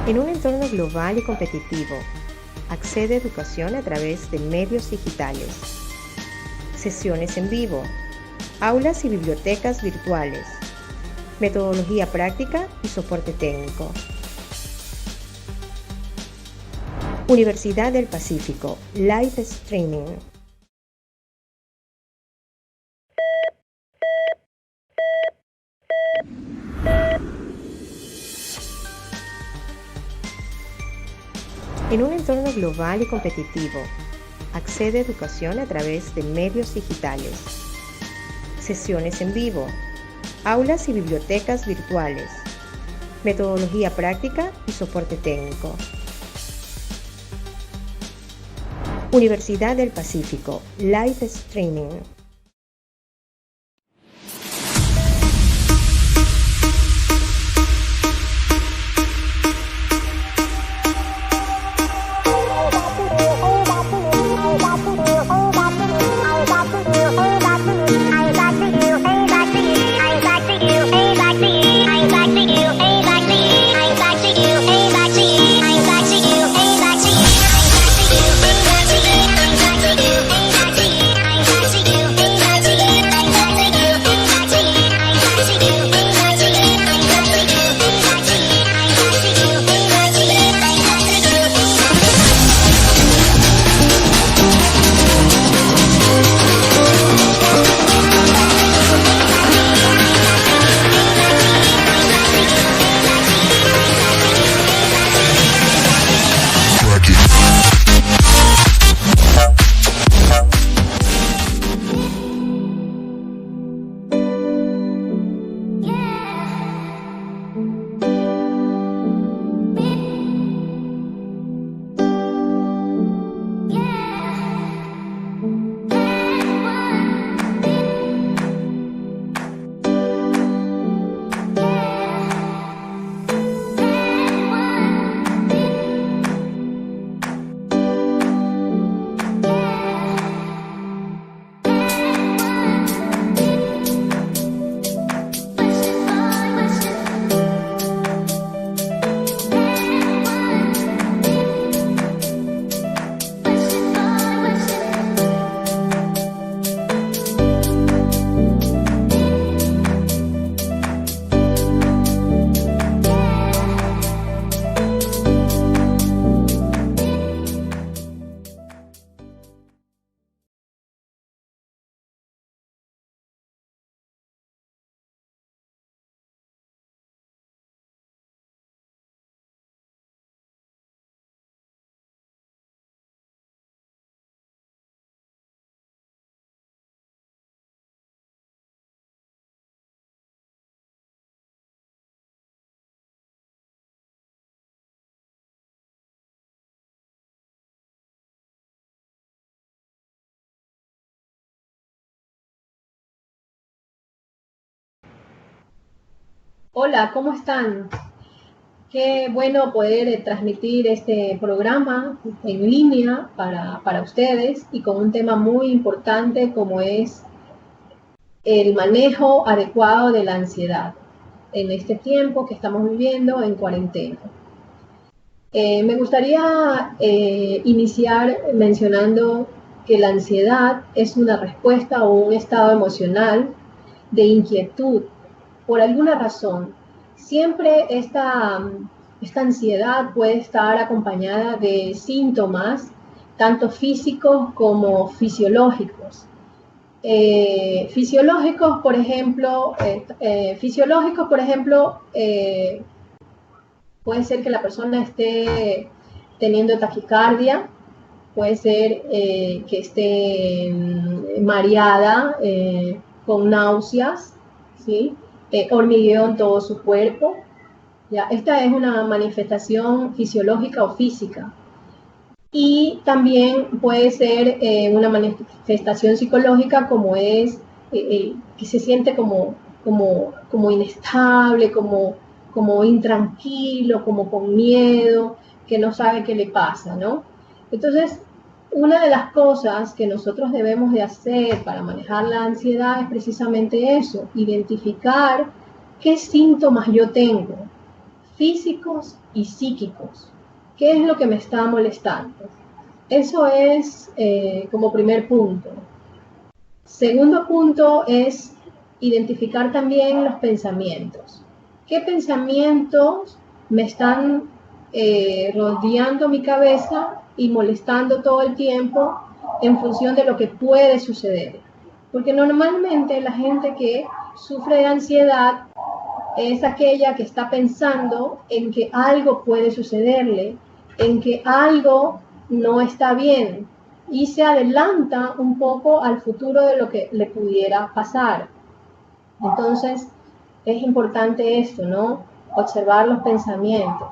En un entorno global y competitivo, accede a educación a través de medios digitales, sesiones en vivo, aulas y bibliotecas virtuales, metodología práctica y soporte técnico. Universidad del Pacífico, Live Streaming. En un entorno global y competitivo, accede a educación a través de medios digitales, sesiones en vivo, aulas y bibliotecas virtuales, metodología práctica y soporte técnico. Universidad del Pacífico, Live Streaming. Hola, ¿cómo están? Qué bueno poder transmitir este programa en línea para ustedes y con un tema muy importante como es el manejo adecuado de la ansiedad en este tiempo que estamos viviendo en cuarentena. Me gustaría iniciar mencionando que la ansiedad es una respuesta o un estado emocional de inquietud por alguna razón. Siempre esta ansiedad puede estar acompañada de síntomas, tanto físicos como fisiológicos. Fisiológicos, por ejemplo, puede ser que la persona esté teniendo taquicardia, puede ser que esté mareada, con náuseas, ¿sí? Hormigueo en todo su cuerpo. ¿Ya? Esta es una manifestación fisiológica o física. Y también puede ser una manifestación psicológica como es que se siente como inestable, como intranquilo, como con miedo, que no sabe qué le pasa, ¿no? Entonces, una de las cosas que nosotros debemos de hacer para manejar la ansiedad es precisamente eso, identificar qué síntomas yo tengo físicos y psíquicos. ¿Qué es lo que me está molestando? Eso es como primer punto. Segundo punto es identificar también los pensamientos. ¿Qué pensamientos me están rodeando mi cabeza y molestando todo el tiempo en función de lo que puede suceder? Porque normalmente la gente que sufre de ansiedad es aquella que está pensando en que algo puede sucederle, en que algo no está bien y se adelanta un poco al futuro de lo que le pudiera pasar. Entonces, es importante esto, ¿no? Observar los pensamientos.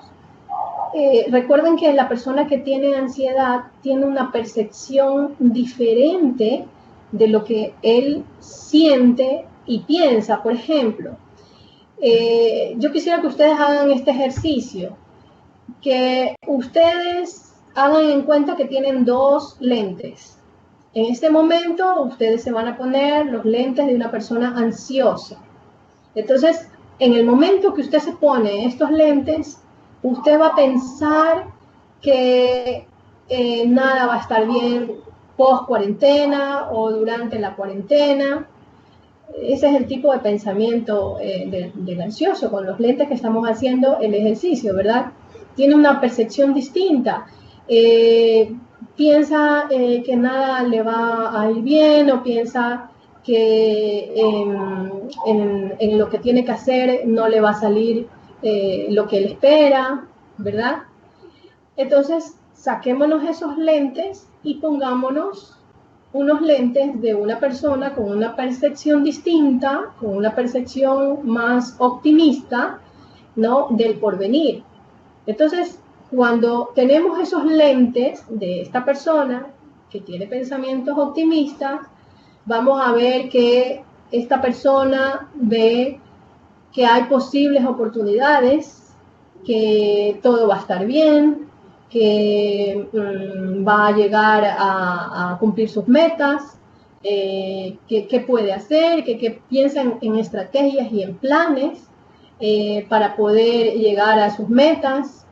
Recuerden que la persona que tiene ansiedad tiene una percepción diferente de lo que él siente y piensa. Por ejemplo, yo quisiera que ustedes hagan este ejercicio, que ustedes hagan en cuenta que tienen dos lentes. En este momento ustedes se van a poner los lentes de una persona ansiosa. Entonces, en el momento que usted se pone estos lentes, usted va a pensar que nada va a estar bien post cuarentena o durante la cuarentena. Ese es el tipo de pensamiento del ansioso, con los lentes que estamos haciendo el ejercicio, ¿verdad? Tiene una percepción distinta. Piensa que nada le va a ir bien, o piensa que en lo que tiene que hacer no le va a salir lo que él espera, ¿verdad? Entonces, saquémonos esos lentes y pongámonos unos lentes de una persona con una percepción distinta, con una percepción más optimista, ¿no? Del porvenir. Entonces, cuando tenemos esos lentes de esta persona que tiene pensamientos optimistas, vamos a ver que esta persona ve que hay posibles oportunidades, que todo va a estar bien, que va a llegar a cumplir sus metas, que puede hacer, que piensa en estrategias y en planes para poder llegar a sus metas.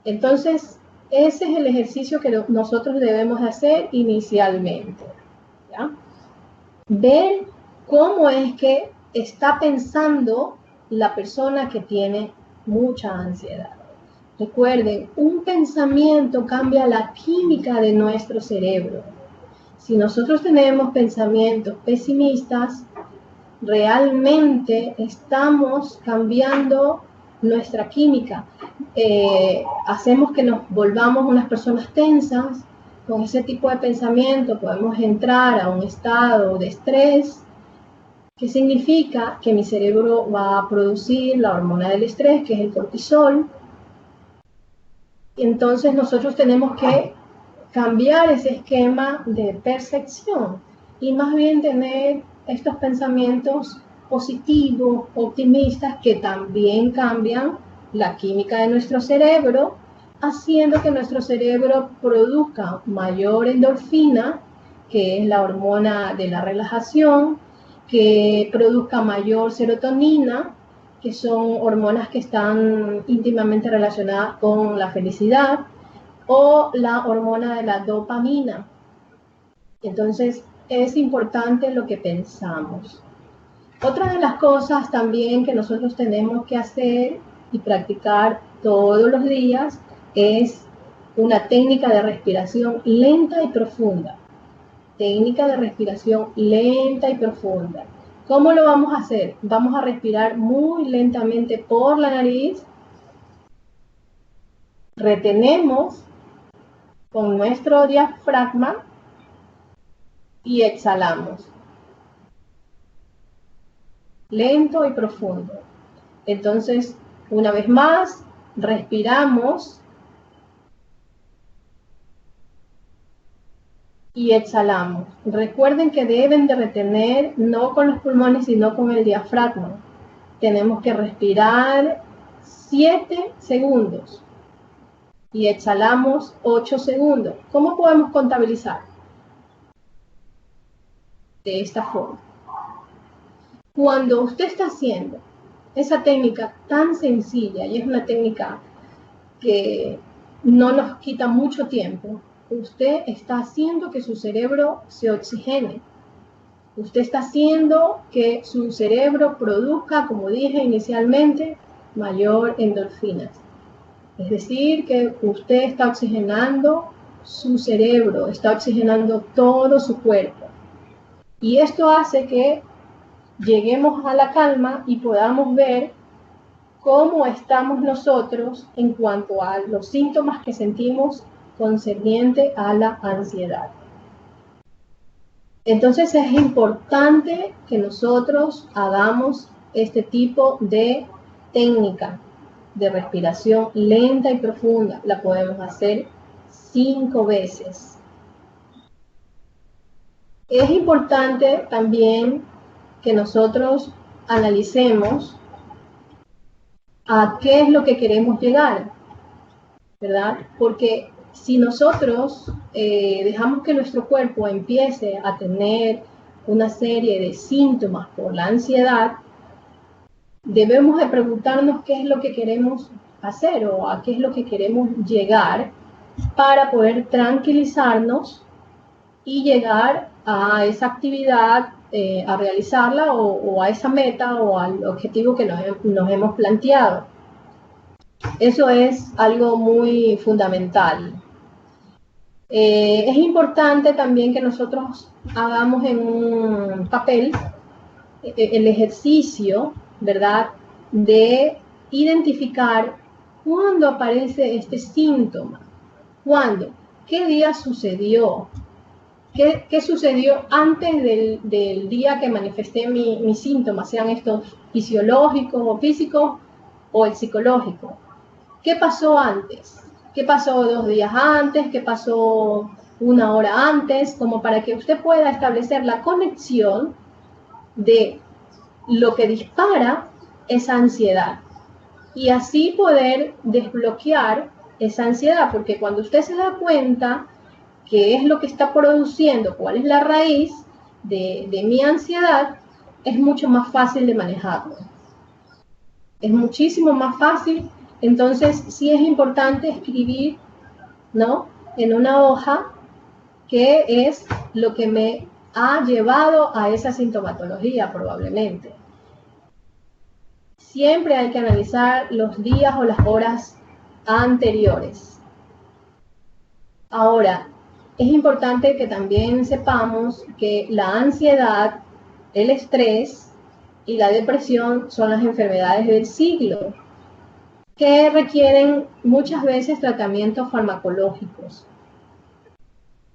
Entonces, ese es el ejercicio que nosotros debemos hacer inicialmente, ¿ya? Ver cómo es que está pensando la persona que tiene mucha ansiedad. Recuerden, un pensamiento cambia la química de nuestro cerebro. Si nosotros tenemos pensamientos pesimistas, realmente estamos cambiando nuestra química. Hacemos que nos volvamos unas personas tensas. Con ese tipo de pensamiento podemos entrar a un estado de estrés, que significa que mi cerebro va a producir la hormona del estrés, que es el cortisol. Entonces nosotros tenemos que cambiar ese esquema de percepción y más bien tener estos pensamientos positivos, optimistas, que también cambian la química de nuestro cerebro, haciendo que nuestro cerebro produzca mayor endorfina, que es la hormona de la relajación, que produzca mayor serotonina, que son hormonas que están íntimamente relacionadas con la felicidad, o la hormona de la dopamina. Entonces, es importante lo que pensamos. Otra de las cosas también que nosotros tenemos que hacer y practicar todos los días es una técnica de respiración lenta y profunda. Técnica de respiración lenta y profunda. ¿Cómo lo vamos a hacer? Vamos a respirar muy lentamente por la nariz. Retenemos con nuestro diafragma y exhalamos. Lento y profundo. Entonces, una vez más, respiramos y exhalamos. Recuerden que deben de retener no con los pulmones, sino con el diafragma. Tenemos que respirar 7 segundos y exhalamos 8 segundos. ¿Cómo podemos contabilizar? De esta forma. Cuando usted está haciendo esa técnica tan sencilla, y es una técnica que no nos quita mucho tiempo, usted está haciendo que su cerebro se oxigene. Usted está haciendo que su cerebro produzca, como dije inicialmente, mayor endorfinas. Es decir, que usted está oxigenando su cerebro, está oxigenando todo su cuerpo. Y esto hace que lleguemos a la calma y podamos ver cómo estamos nosotros en cuanto a los síntomas que sentimos concerniente a la ansiedad. Entonces es importante que nosotros hagamos este tipo de técnica de respiración lenta y profunda. La podemos hacer 5 veces. Es importante también que nosotros analicemos a qué es lo que queremos llegar, ¿verdad? Porque si nosotros dejamos que nuestro cuerpo empiece a tener una serie de síntomas por la ansiedad, debemos de preguntarnos qué es lo que queremos hacer o a qué es lo que queremos llegar para poder tranquilizarnos y llegar a esa actividad, a realizarla o a esa meta o al objetivo que nos hemos planteado. Eso es algo muy fundamental. Es importante también que nosotros hagamos en un papel el ejercicio, ¿verdad?, de identificar cuándo aparece este síntoma, cuándo, qué día sucedió, qué sucedió antes del día que manifesté mis síntomas, sean estos fisiológicos o físicos o el psicológico. ¿Qué pasó antes? ¿Qué pasó 2 días antes? ¿Qué pasó 1 hora antes? Como para que usted pueda establecer la conexión de lo que dispara esa ansiedad y así poder desbloquear esa ansiedad, porque cuando usted se da cuenta qué es lo que está produciendo, cuál es la raíz de mi ansiedad, es mucho más fácil de manejarlo. Es muchísimo más fácil. Entonces sí es importante escribir, ¿no?, en una hoja qué es lo que me ha llevado a esa sintomatología probablemente. Siempre hay que analizar los días o las horas anteriores. Ahora, es importante que también sepamos que la ansiedad, el estrés y la depresión son las enfermedades del siglo, que requieren muchas veces tratamientos farmacológicos.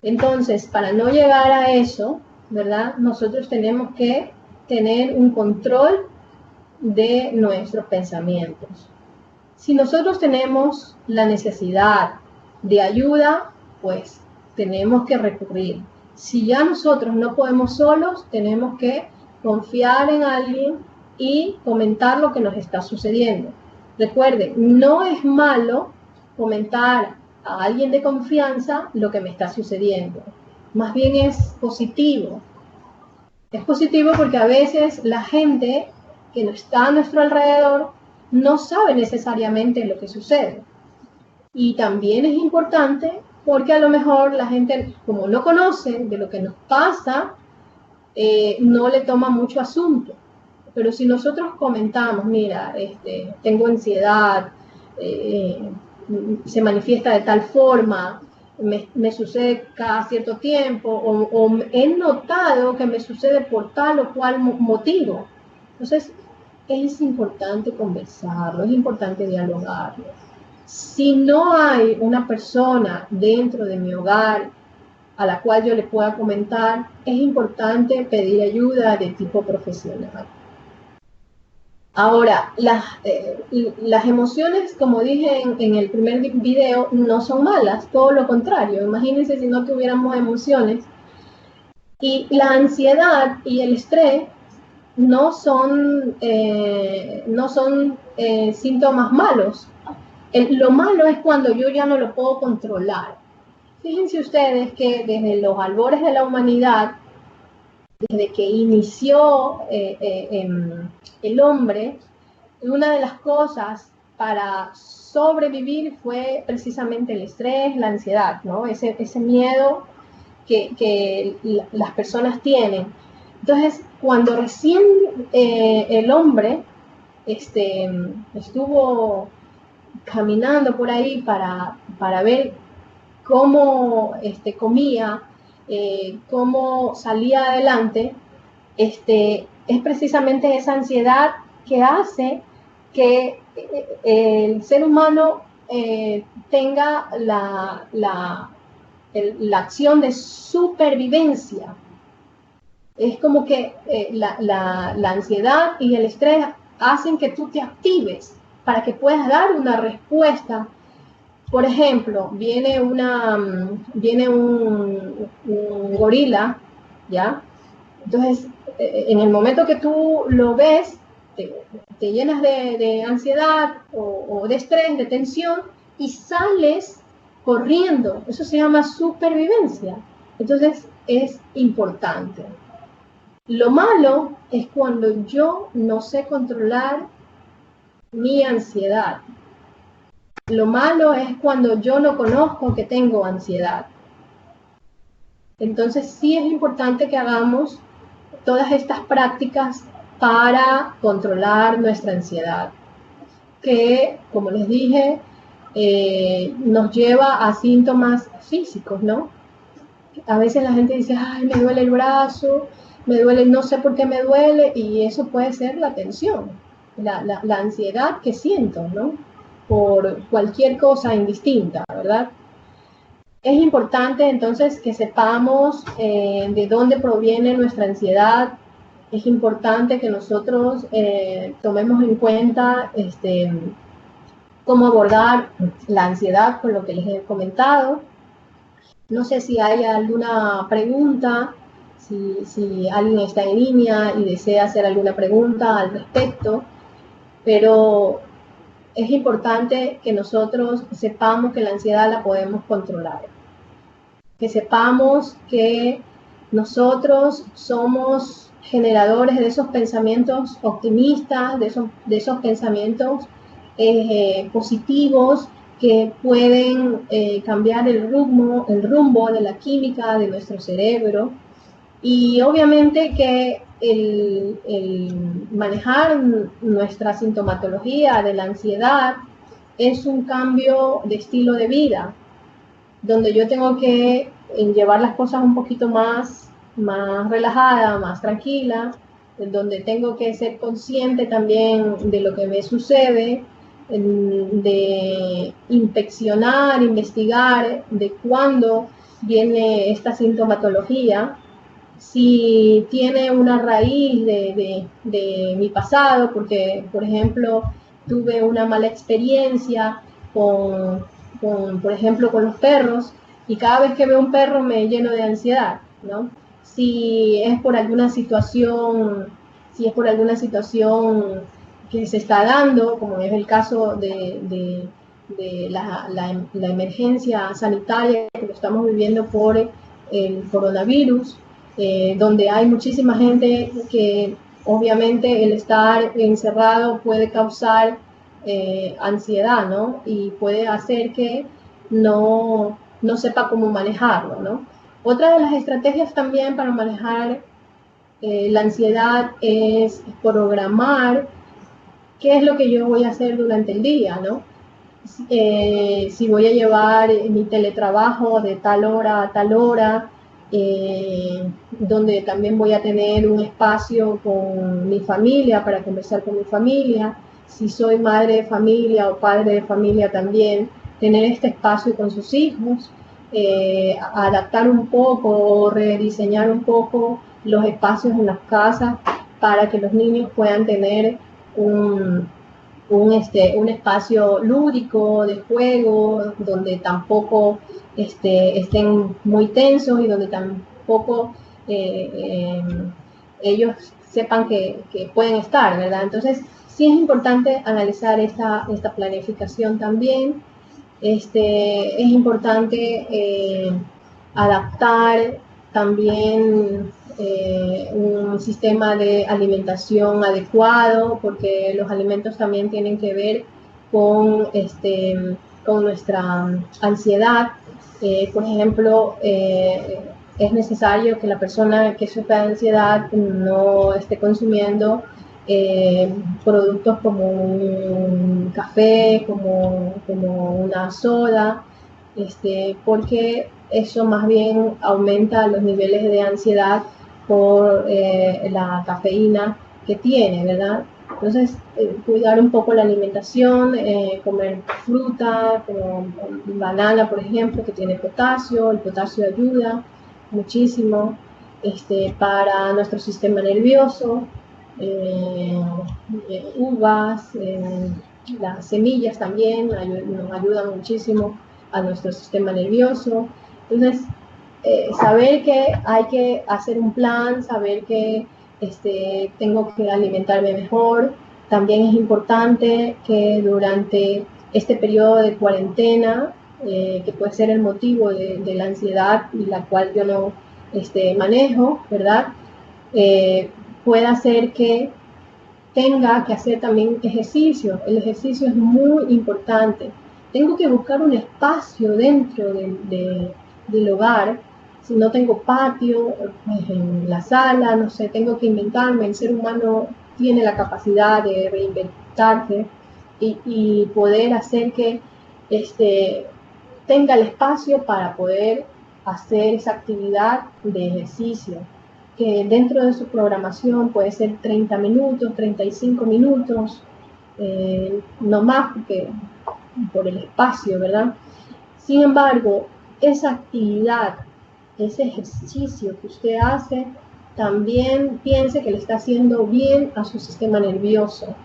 Entonces, para no llegar a eso, ¿verdad?, nosotros tenemos que tener un control de nuestros pensamientos. Si nosotros tenemos la necesidad de ayuda, pues tenemos que recurrir. Si ya nosotros no podemos solos, tenemos que confiar en alguien y comentar lo que nos está sucediendo. Recuerden, no es malo comentar a alguien de confianza lo que me está sucediendo. Más bien es positivo. Es positivo porque a veces la gente que no está a nuestro alrededor no sabe necesariamente lo que sucede. Y también es importante porque a lo mejor la gente, como no conoce de lo que nos pasa, no le toma mucho asunto. Pero si nosotros comentamos, mira, tengo ansiedad, se manifiesta de tal forma, me sucede cada cierto tiempo, o he notado que me sucede por tal o cual motivo. Entonces, es importante conversarlo, es importante dialogarlo. Si no hay una persona dentro de mi hogar a la cual yo le pueda comentar, es importante pedir ayuda de tipo profesional. Ahora, las emociones, como dije en el primer video, no son malas, todo lo contrario. Imagínense si no tuviéramos emociones. Y la ansiedad y el estrés no son síntomas malos. Lo malo es cuando yo ya no lo puedo controlar. Fíjense ustedes que desde los albores de la humanidad, desde que inició el hombre, una de las cosas para sobrevivir fue precisamente el estrés, la ansiedad, ¿no? Ese miedo que las personas tienen. Entonces, cuando recién el hombre estuvo caminando por ahí para ver cómo comía, cómo salía adelante, es precisamente esa ansiedad que hace que el ser humano tenga la acción de supervivencia. Es como que la ansiedad y el estrés hacen que tú te actives para que puedas dar una respuesta. Por ejemplo, viene un gorila, ¿ya? Entonces, en el momento que tú lo ves, te llenas de ansiedad o de estrés, de tensión, y sales corriendo. Eso se llama supervivencia. Entonces, es importante. Lo malo es cuando yo no sé controlar mi ansiedad. Lo malo es cuando yo no conozco que tengo ansiedad. Entonces sí es importante que hagamos todas estas prácticas para controlar nuestra ansiedad, que, como les dije, nos lleva a síntomas físicos, ¿no? A veces la gente dice, ay, me duele el brazo, me duele, no sé por qué me duele, y eso puede ser la tensión, la ansiedad que siento, ¿no? Por cualquier cosa indistinta, ¿verdad? Es importante entonces que sepamos de dónde proviene nuestra ansiedad. Es importante que nosotros tomemos en cuenta cómo abordar la ansiedad, con lo que les he comentado. No sé si hay alguna pregunta, si alguien está en línea y desea hacer alguna pregunta al respecto, pero es importante que nosotros sepamos que la ansiedad la podemos controlar, que sepamos que nosotros somos generadores de esos pensamientos optimistas, de esos pensamientos positivos que pueden cambiar el rumbo de la química de nuestro cerebro. Y obviamente que el manejar nuestra sintomatología de la ansiedad es un cambio de estilo de vida, donde yo tengo que llevar las cosas un poquito más relajada, más tranquila, donde tengo que ser consciente también de lo que me sucede, de inspeccionar, investigar de cuándo viene esta sintomatología, si tiene una raíz de mi pasado, porque, por ejemplo, tuve una mala experiencia por ejemplo, con los perros, y cada vez que veo un perro me lleno de ansiedad, ¿no? Si es por alguna situación que se está dando, como es el caso de la emergencia sanitaria que lo estamos viviendo por el coronavirus, donde hay muchísima gente que obviamente el estar encerrado puede causar ansiedad, ¿no? Y puede hacer que no sepa cómo manejarlo, ¿no? Otra de las estrategias también para manejar la ansiedad es programar qué es lo que yo voy a hacer durante el día, ¿no? Si voy a llevar mi teletrabajo de tal hora a tal hora, donde también voy a tener un espacio con mi familia para conversar con mi familia. Si soy madre de familia o padre de familia también, tener este espacio con sus hijos, adaptar un poco, rediseñar un poco los espacios en las casas para que los niños puedan tener un espacio lúdico de juego, donde tampoco estén muy tensos y donde tampoco ellos sepan que pueden estar, ¿verdad? Entonces, sí es importante analizar esta planificación también. Es importante adaptar también un sistema de alimentación adecuado, porque los alimentos también tienen que ver con nuestra ansiedad. Por ejemplo, es necesario que la persona que sufre de ansiedad no esté consumiendo productos como un café, como una soda, porque eso más bien aumenta los niveles de ansiedad por la cafeína que tiene, ¿verdad? Entonces, cuidar un poco la alimentación, comer fruta, como banana, por ejemplo, que tiene potasio. El potasio ayuda muchísimo para nuestro sistema nervioso. Uvas, las semillas también nos ayudan muchísimo a nuestro sistema nervioso. Entonces, saber que hay que hacer un plan, saber que tengo que alimentarme mejor. También es importante que durante este periodo de cuarentena, que puede ser el motivo de la ansiedad y la cual yo no manejo, ¿verdad? Pueda hacer que tenga que hacer también ejercicio. El ejercicio es muy importante. Tengo que buscar un espacio dentro del hogar. Si no tengo patio, pues en la sala, no sé, tengo que inventarme. El ser humano tiene la capacidad de reinventarse y poder hacer que tenga el espacio para poder hacer esa actividad de ejercicio, que dentro de su programación puede ser 30 minutos, 35 minutos, no más porque por el espacio, ¿verdad? Sin embargo, esa actividad, ese ejercicio que usted hace, también piense que le está haciendo bien a su sistema nervioso.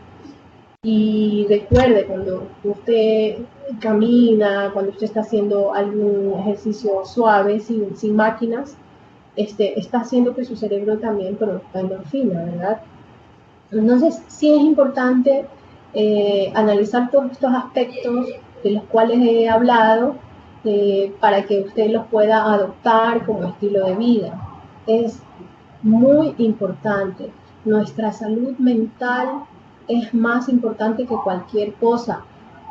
Y recuerde, cuando usted camina, cuando usted está haciendo algún ejercicio suave, sin máquinas, está haciendo que su cerebro también produzca endorfina, ¿verdad? Entonces, sí es importante analizar todos estos aspectos de los cuales he hablado para que usted los pueda adoptar como estilo de vida. Es muy importante. Nuestra salud mental es más importante que cualquier cosa.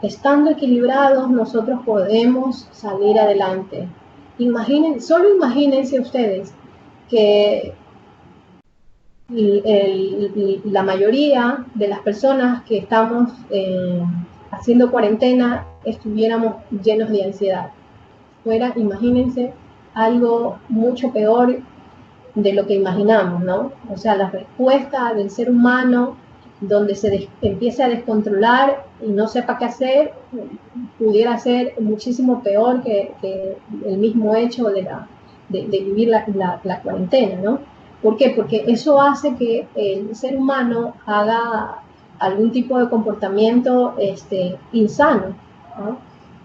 Estando equilibrados, nosotros podemos salir adelante. Solo imagínense ustedes que la mayoría de las personas que estamos haciendo cuarentena estuviéramos llenos de ansiedad. Imagínense algo mucho peor de lo que imaginamos, ¿no? O sea, la respuesta del ser humano, donde se empiece a descontrolar y no sepa qué hacer, pudiera ser muchísimo peor que el mismo hecho de vivir la cuarentena, ¿no? ¿Por qué? Porque eso hace que el ser humano haga algún tipo de comportamiento insano, ¿no?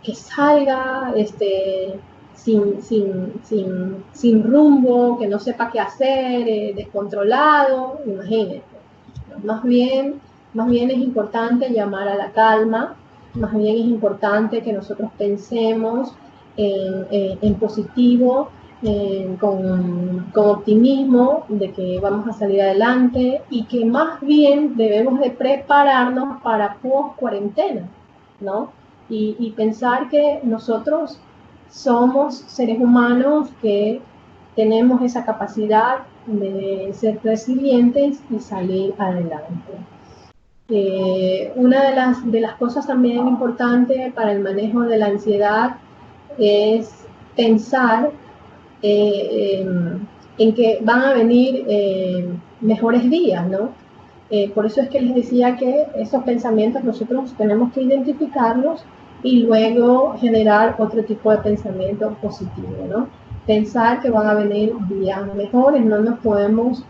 Que salga sin rumbo, que no sepa qué hacer, descontrolado, imagínense. Más bien es importante llamar a la calma, más bien es importante que nosotros pensemos en positivo, con optimismo de que vamos a salir adelante y que más bien debemos de prepararnos para post-cuarentena, ¿no? Y pensar que nosotros somos seres humanos que tenemos esa capacidad de ser resilientes y salir adelante. Una de las cosas también importantes para el manejo de la ansiedad es pensar en que van a venir mejores días, ¿no? Por eso es que les decía que esos pensamientos nosotros tenemos que identificarlos y luego generar otro tipo de pensamiento positivo, ¿no? Pensar que van a venir días mejores, no nos podemos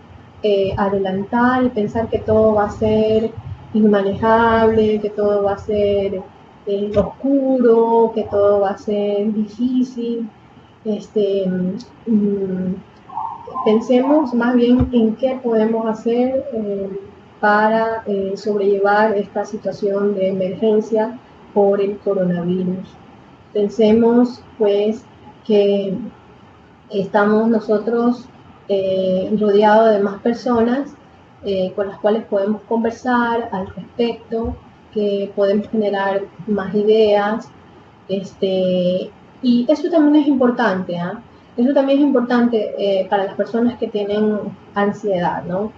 adelantar y pensar que todo va a ser inmanejable, que todo va a ser oscuro, que todo va a ser difícil. Pensemos más bien en qué podemos hacer para sobrellevar esta situación de emergencia por el coronavirus. Pensemos pues que estamos nosotros rodeado de más personas con las cuales podemos conversar al respecto, que podemos generar más ideas, y eso también es importante, ¿eh? Eso también es importante para las personas que tienen ansiedad, ¿no?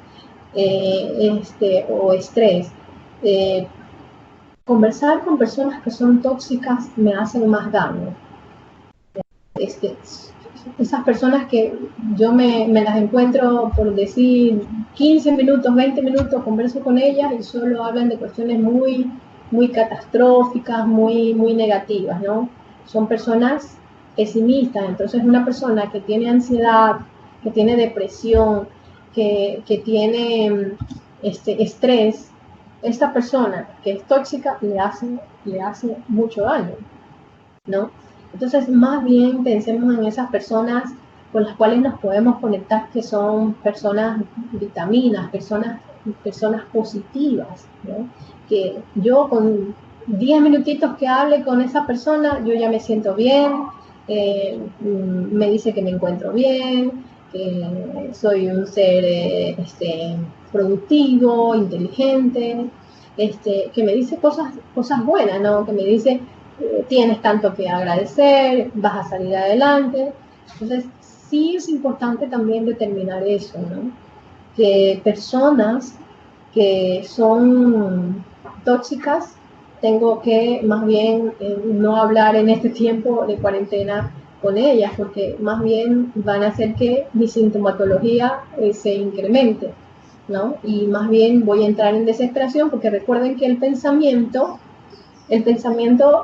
O estrés. Conversar con personas que son tóxicas me hacen más daño. Esas personas que yo me las encuentro, por decir, 15 minutos, 20 minutos, converso con ellas y solo hablan de cuestiones muy, muy catastróficas, muy, muy negativas, ¿no? Son personas pesimistas. Entonces, una persona que tiene ansiedad, que tiene depresión, que tiene estrés, esta persona que es tóxica le hace mucho daño, ¿no? Entonces, más bien pensemos en esas personas con las cuales nos podemos conectar, que son personas vitaminas, personas positivas, ¿no? Que yo con 10 minutitos que hable con esa persona, yo ya me siento bien, me dice que me encuentro bien, que soy un ser productivo, inteligente, que me dice cosas buenas, ¿no? Que me dice, tienes tanto que agradecer, vas a salir adelante. Entonces, sí es importante también determinar eso, ¿no? Que personas que son tóxicas, tengo que más bien no hablar en este tiempo de cuarentena con ellas, porque más bien van a hacer que mi sintomatología se incremente, ¿no? Y más bien voy a entrar en desesperación, porque recuerden que el pensamiento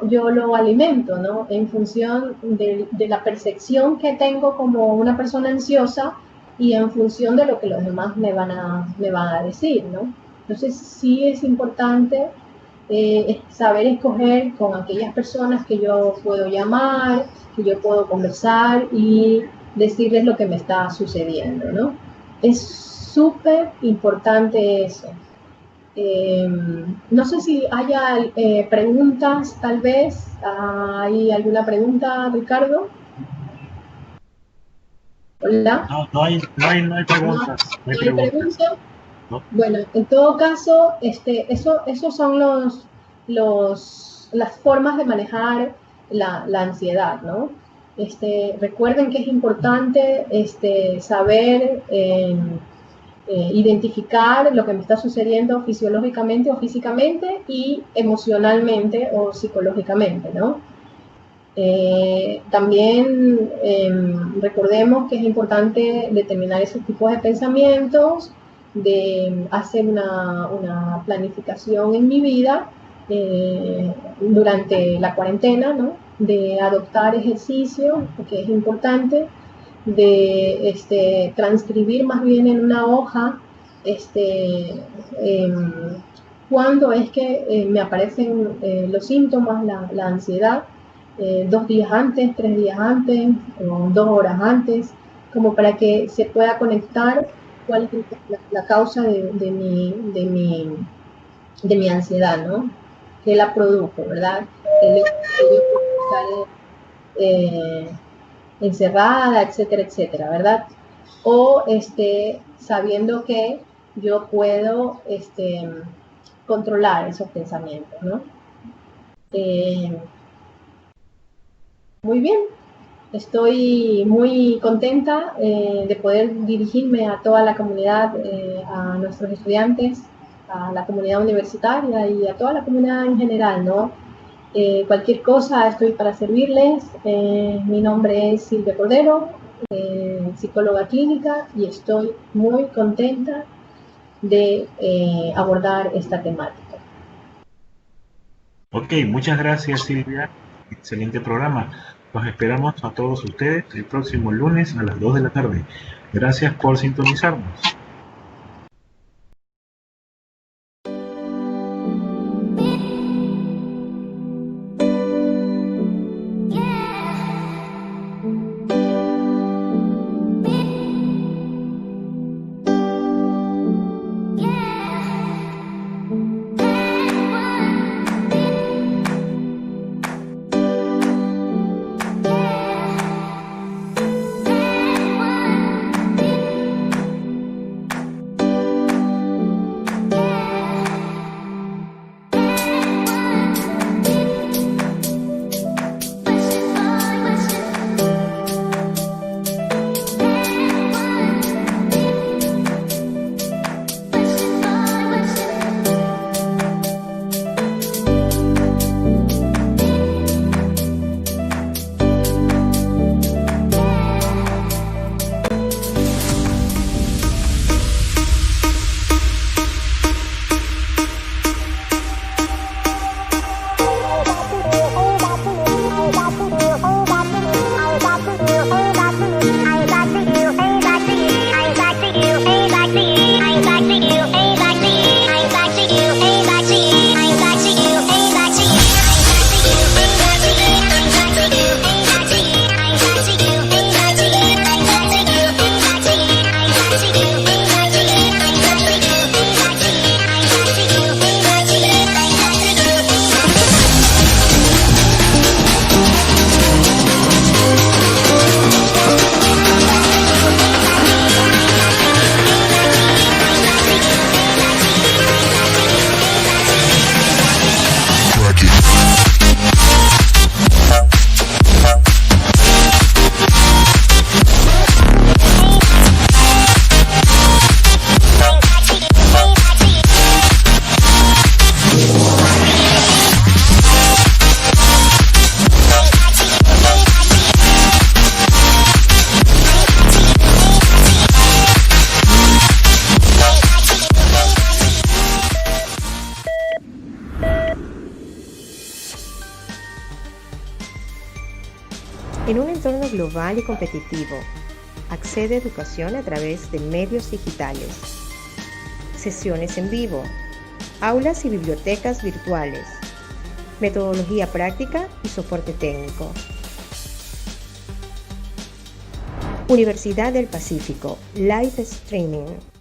yo lo alimento, ¿no? En función de la percepción que tengo como una persona ansiosa y en función de lo que los demás me van a decir, ¿no? Entonces sí es importante saber escoger con aquellas personas que yo puedo llamar, que yo puedo conversar y decirles lo que me está sucediendo, ¿no? Es súper importante eso. No sé si haya preguntas, tal vez. ¿Hay alguna pregunta, Ricardo? Hola. No hay preguntas. No hay preguntas. No. Bueno, en todo caso, esos son las formas de manejar la ansiedad, ¿no? Recuerden que es importante saber identificar lo que me está sucediendo fisiológicamente o físicamente y emocionalmente o psicológicamente, ¿no? También recordemos que es importante determinar esos tipos de pensamientos, de hacer una planificación en mi vida durante la cuarentena, ¿no? De adoptar ejercicio, que es importante, de transcribir más bien en una hoja cuándo es que me aparecen los síntomas, la ansiedad, 2 días antes, 3 días antes, o 2 horas antes, como para que se pueda conectar cuál es la causa de mi ansiedad, ¿no? ¿Qué la produjo, verdad? El hecho de yo estar encerrada, etcétera, etcétera, ¿verdad? O sabiendo que yo puedo controlar esos pensamientos, ¿no? Muy bien, estoy muy contenta de poder dirigirme a toda la comunidad, a nuestros estudiantes, a la comunidad universitaria y a toda la comunidad en general, ¿no? Cualquier cosa estoy para servirles. Mi nombre es Silvia Cordero, psicóloga clínica, y estoy muy contenta de abordar esta temática. Ok, muchas gracias, Silvia. Excelente programa. Los esperamos a todos ustedes el próximo lunes a las 2 de la tarde. Gracias por sintonizarnos. En un entorno global y competitivo, accede a educación a través de medios digitales, sesiones en vivo, aulas y bibliotecas virtuales, metodología práctica y soporte técnico. Universidad del Pacífico, Live Streaming.